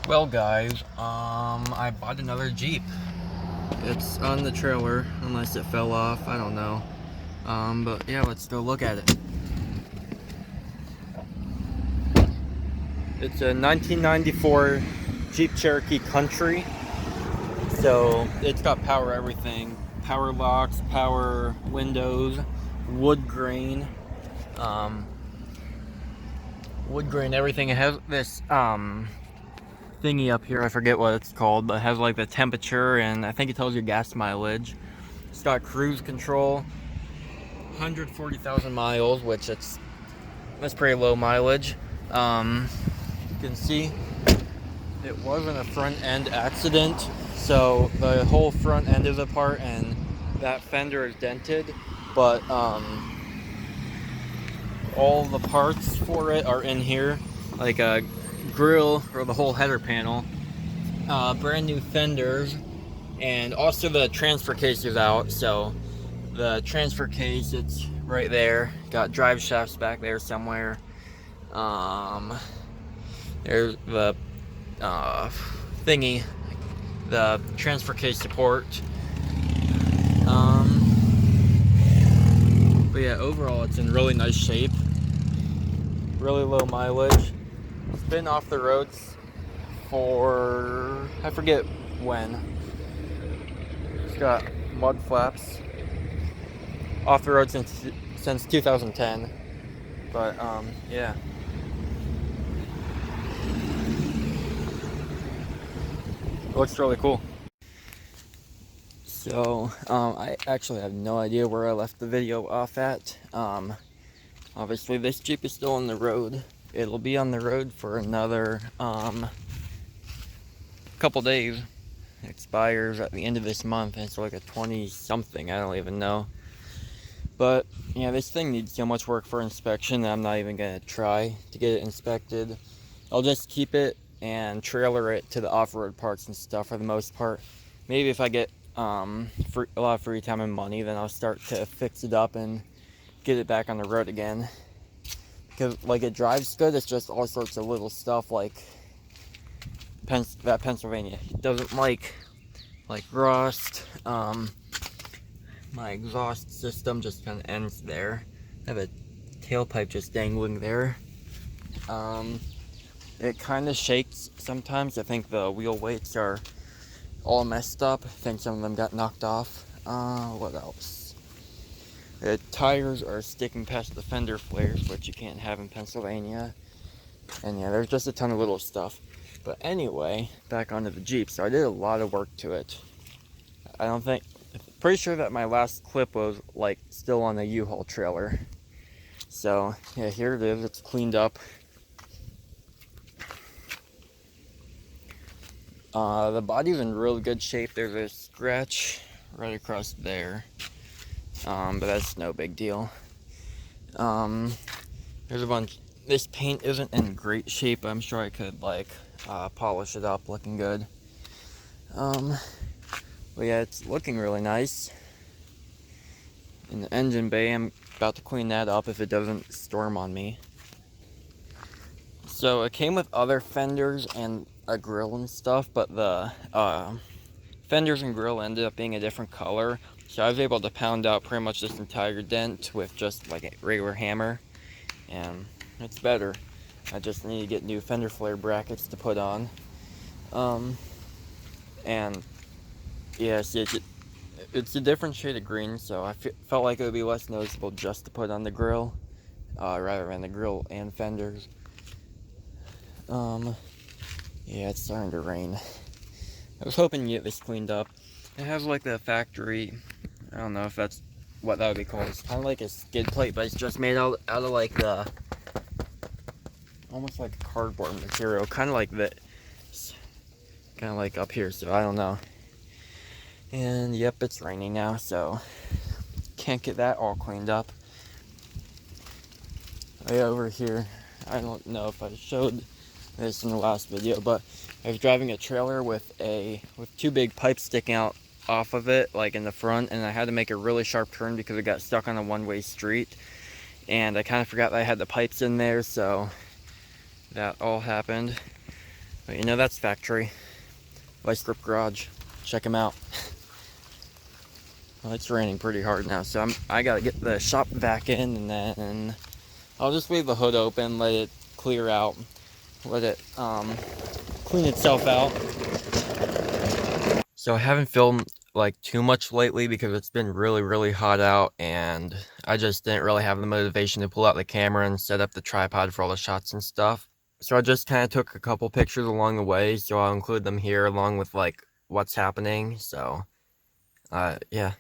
Well guys, I bought another Jeep. It's on the trailer, unless it fell off, I don't know. But yeah, let's go look at it. It's a 1994 Jeep Cherokee Country. So it's got power everything. Power locks, power windows, wood grain. Um, Wood grain, everything. It has this, thingy up here, I forget what it's called, but it has like the temperature and I think it tells you gas mileage. It's got cruise control, 140,000 miles, which that's pretty low mileage. You can see it wasn't a front end accident, so the whole front end is apart and that fender is dented, but all the parts for it are in here, like a grill or the whole header panel, brand new fenders, and also the transfer case is out. So the transfer case, it's right there. Got drive shafts back there somewhere. There's the thingy, the transfer case support. But yeah, overall it's in really nice shape. Really low mileage. It's been off the roads for, I forget when. It's got mud flaps. Off the road since 2010. But yeah. It looks really cool. So, I actually have no idea where I left the video off at. Obviously this Jeep is still on the road. It'll be on the road for another, couple days. It expires at the end of this month, and it's like a 20 something, I don't even know. But yeah, this thing needs so much work for inspection that I'm not even gonna try to get it inspected. I'll just keep it and trailer it to the off-road parts and stuff for the most part. Maybe if I get a lot of free time and money, then I'll start to fix it up and get it back on the road again. Because like it drives good, it's just all sorts of little stuff like that Pennsylvania doesn't like rust. My exhaust system just kind of ends there. I have a tailpipe just dangling there. It kind of shakes sometimes. I think the wheel weights are all messed up. I think some of them got knocked off. What else? The tires are sticking past the fender flares, which you can't have in Pennsylvania. And yeah, there's just a ton of little stuff. But anyway, back onto the Jeep. So I did a lot of work to it. Pretty sure that my last clip was like still on the U-Haul trailer. So yeah, here it is. It's cleaned up. The body's in really good shape. There's a scratch right across there, but that's no big deal. There's a bunch. This paint isn't in great shape. I'm sure I could like polish it up, looking good. But yeah, it's looking really nice. In the engine bay, I'm about to clean that up if it doesn't storm on me. So it came with other fenders and a grill and stuff, but the fenders and grill ended up being a different color. So I was able to pound out pretty much this entire dent with just like a regular hammer, and it's better. I just need to get new fender flare brackets to put on. And yes, it's a different shade of green, so I felt like it would be less noticeable just to put on the grill, rather than the grill and fenders. Yeah, it's starting to rain. I was hoping to get this cleaned up. It has like the factory, I don't know if that's what that would be called. It's kind of like a skid plate, but it's just made out of like the, almost like cardboard material, kind of like this, kind of like up here, so I don't know. And yep, it's raining now, so can't get that all cleaned up. Way over here, I don't know if I showed this in the last video, but I was driving a trailer with two big pipes sticking out off of it, like in the front, and I had to make a really sharp turn because it got stuck on a one-way street, and I kind of forgot that I had the pipes in there, so that all happened. But you know, that's factory. Vice Grip Garage. Check them out. Well, it's raining pretty hard now, so I gotta get the shop back in, and then I'll just leave the hood open, let it clear out, let it clean itself out. So I haven't filmed like too much lately because it's been really hot out, and I just didn't really have the motivation to pull out the camera and set up the tripod for all the shots and stuff. So I just kind of took a couple pictures along the way, so I'll include them here along with like what's happening. So yeah.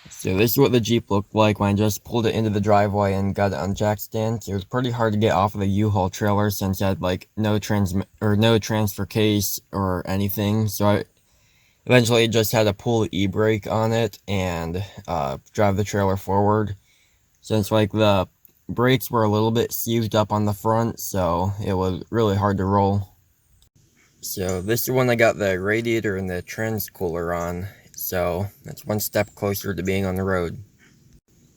So this is what the Jeep looked like when I just pulled it into the driveway and got it on jack stands. It was pretty hard to get off of the U-Haul trailer since it had like no transfer case or anything. So I eventually just had to pull the e-brake on it and drive the trailer forward. Since like the brakes were a little bit seized up on the front, so it was really hard to roll. So this is when I got the radiator and the trans cooler on. So that's one step closer to being on the road.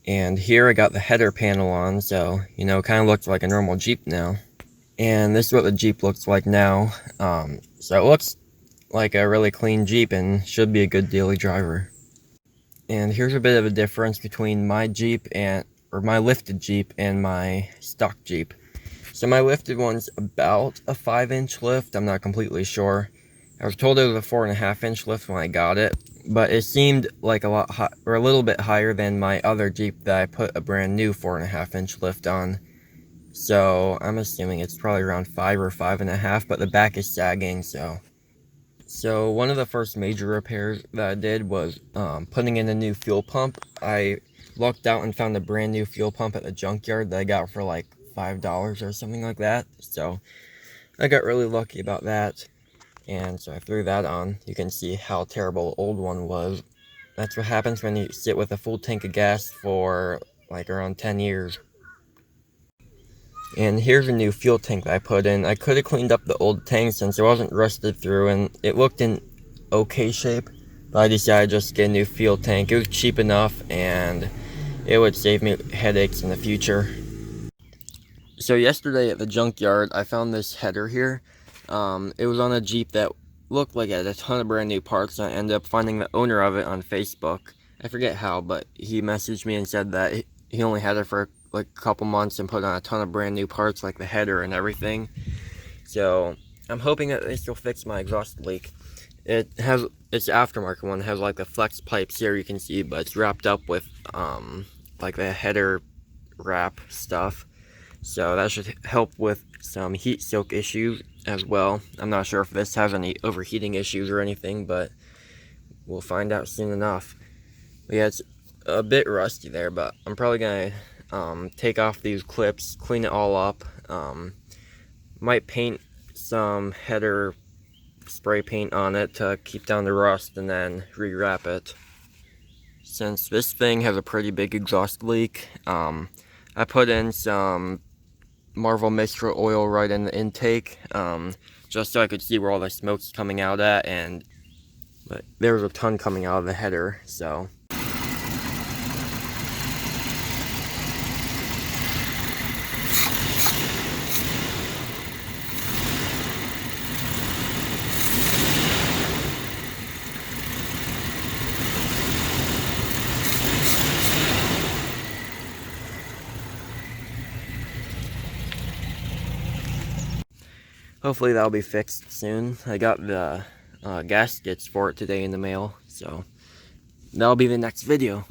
And here I got the header panel on, so you know, kind of looks like a normal Jeep now. And this is what the Jeep looks like now. So it looks like a really clean Jeep and should be a good daily driver. And here's a bit of a difference between my Jeep or my lifted Jeep and my stock Jeep. So my lifted one's about a 5-inch lift. I'm not completely sure. I was told it was a 4.5-inch lift when I got it, but it seemed like a little bit higher than my other Jeep that I put a brand new 4.5-inch lift on. So I'm assuming it's probably around 5 or 5.5, but the back is sagging, so. So one of the first major repairs that I did was putting in a new fuel pump. I lucked out and found a brand new fuel pump at the junkyard that I got for like $5 or something like that. So I got really lucky about that. And so I threw that on. You can see how terrible the old one was. That's what happens when you sit with a full tank of gas for like around 10 years. And here's a new fuel tank that I put in. I could have cleaned up the old tank since it wasn't rusted through and it looked in okay shape. But I decided just to get a new fuel tank. It was cheap enough and it would save me headaches in the future. So yesterday at the junkyard, I found this header here. It was on a Jeep that looked like it had a ton of brand new parts, and I ended up finding the owner of it on Facebook. I forget how, but he messaged me and said that he only had it for like a couple months and put on a ton of brand new parts like the header and everything. So I'm hoping that this will fix my exhaust leak. It's aftermarket one. It has like the flex pipes here you can see, but it's wrapped up with like the header wrap stuff. So that should help with some heat soak issues as well. I'm not sure if this has any overheating issues or anything, but we'll find out soon enough. But yeah, it's a bit rusty there, but I'm probably gonna take off these clips, clean it all up. Might paint some header spray paint on it to keep down the rust and then rewrap it. Since this thing has a pretty big exhaust leak, I put in some Marvel Mistral oil right in the intake, just so I could see where all the smoke's coming out at, but there was a ton coming out of the header, so. Hopefully that'll be fixed soon. I got the gaskets for it today in the mail, so that'll be the next video.